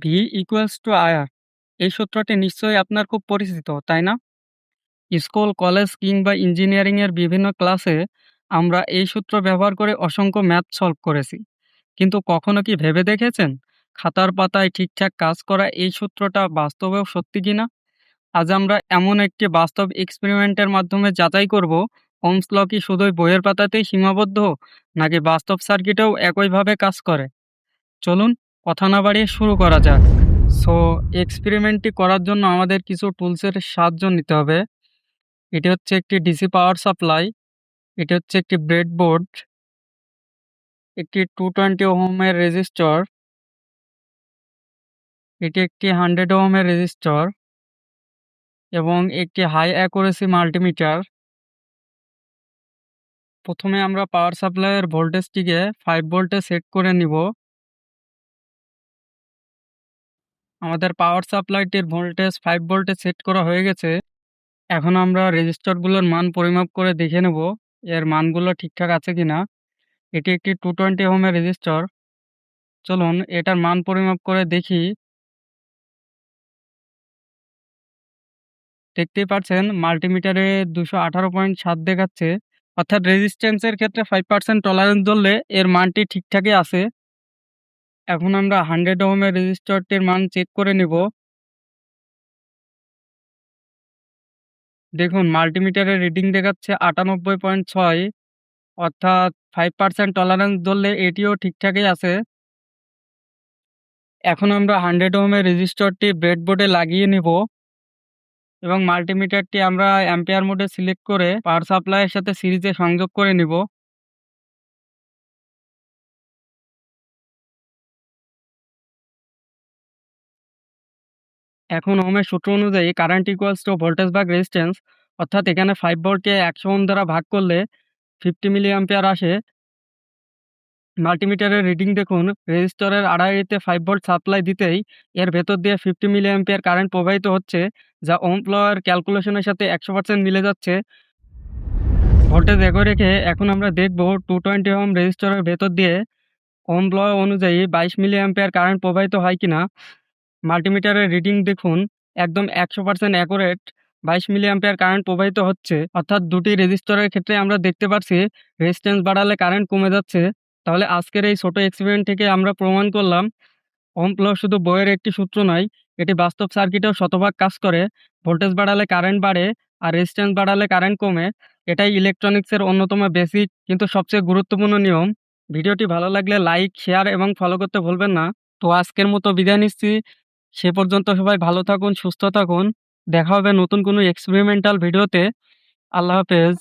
V equals to IR এই সূত্রটি নিশ্চয়ই আপনার খুব পরিচিত, তাই না? স্কুল, কলেজ কিংবা ইঞ্জিনিয়ারিং এর বিভিন্ন ক্লাসে আমরা এই সূত্র ব্যবহার করে অসংখ্য ম্যাথ সলভ করেছি। কিন্তু কখনো কি ভেবে দেখেছেন খাতার পাতায় ঠিকঠাক কাজ করা এই সূত্রটা বাস্তবেও সত্যি কিনা? আজ আমরা এমন একটি বাস্তব এক্সপেরিমেন্টের মাধ্যমে যাচাই করব ওহমস ল কি শুধুই বইয়ের পাতাতেই সীমাবদ্ধ নাকি বাস্তব সার্কিটেও একইভাবে কাজ করে। চলুন কথা না বাড়িয়ে শুরু করা যাক। সো এক্সপেরিমেন্টটি করার জন্য আমাদের কিছু টুলসের সাহায্য নিতে হবে। এটি হচ্ছে একটি ডিসি পাওয়ার সাপ্লাই, এটি হচ্ছে একটি ব্রেডবোর্ড, একটি 220 ওহমের রেজিস্টর, এটি একটি 100 ওহমের রেজিস্টর এবং একটি হাই অ্যাকুরেসি মাল্টিমিটার। প্রথমে আমরা পাওয়ার সাপ্লাইয়ের ভোল্টেজটিকে 5 ভোল্টে সেট করে নিব। আমাদের পাওয়ার সাপ্লাইটির ভোল্টেজ 5 ভোল্টে সেট করা হয়ে গেছে। এখন আমরা রেজিস্টরগুলোর মান পরিমাপ করে দেখে নেব এর মানগুলো ঠিকঠাক আছে কিনা। এটি একটি 220 ওহমের রেজিস্টর। চলুন এটার মান পরিমাপ করে দেখি। দেখতেই পাচ্ছেন মাল্টিমিটারে 218.7 দেখাচ্ছে। অর্থাৎ রেজিস্ট্যান্সের ক্ষেত্রে 5% টলারেন্স ধরলে এর মানটি ঠিকঠাকই আছে। এখন আমরা 100 ওহমের রেজিস্টরটির মান চেক করে নিব। দেখুন মাল্টিমিটারে রিডিং দেখাচ্ছে 98.6, অর্থাৎ 5% টলারেন্স ধরলে এটিও ঠিকঠাকই আছে। এখন আমরা 100 ওহমের রেজিস্টরটি ব্রেডবোর্ডে লাগিয়ে নিব এবং মাল্টিমিটারটি আমরা অ্যাম্পিয়ার মোডে সিলেক্ট করে পাওয়ার সাপ্লাইয়ের সাথে সিরিজে সংযোগ করে নিব। এখন ওহমের সূত্র অনুযায়ী কারেন্ট ইকুয়ালস টু ভোল্টেজ ভাগ রেজিস্ট্যান্স, অর্থাৎ এখানে 5 ভোল্টকে 100 ওহম দ্বারা ভাগ করলে 50 মিলি অ্যাম্পিয়ার আসে। মাল্টিমিটারের রিডিং দেখুন, রেজিস্টরের আড়াআড়িতে 5 ভোল্ট সাপ্লাই দিতেই এর ভেতর দিয়ে 50 মিলি অ্যাম্পিয়ার কারেন্ট প্রবাহিত হচ্ছে, যা ওহম ল এর ক্যালকুলেশনের সাথে 100% মিলে যাচ্ছে। ভোল্টেজ একই রেখে এখন আমরা দেখব 220 ওহম রেজিস্টরের ভেতর দিয়ে ওহম ল অনুযায়ী 22 মিলি অ্যাম্পিয়ার কারেন্ট প্রবাহিত হয় কিনা। মাল্টিমিটারের রিডিং দেখুন, একদম 100% অ্যাকুরেট 22 মিলি অ্যাম্পিয়ার কারেন্ট প্রবাহিত হচ্ছে। অর্থাৎ দুটি রেজিস্টরের ক্ষেত্রে আমরা দেখতে পাচ্ছি রেজিস্ট্যান্স বাড়ালে কারেন্ট কমে যাচ্ছে। তাহলে আজকের এই ছোট এক্সপেরিমেন্ট থেকে আমরা প্রমাণ করলাম ওহম ল শুধু বইয়ের একটি সূত্র নয়, এটি বাস্তব সার্কিটেও শতভাগ কাজ করে। ভোল্টেজ বাড়ালে কারেন্ট বাড়ে আর রেজিস্ট্যান্স বাড়ালে কারেন্ট কমে। এটাই ইলেকট্রনিক্সের অন্যতম বেসিক কিন্তু সবচেয়ে গুরুত্বপূর্ণ নিয়ম। ভিডিওটি ভালো লাগলে লাইক, শেয়ার এবং ফলো করতে ভুলবেন না। তো আজকের মতো বিদায় নিচ্ছি। সে পর্যন্ত সবাই ভালো থাকুন, সুস্থ থাকুন। দেখা হবে নতুন কোনো এক্সপেরিমেন্টাল ভিডিওতে। আল্লাহ হাফেজ।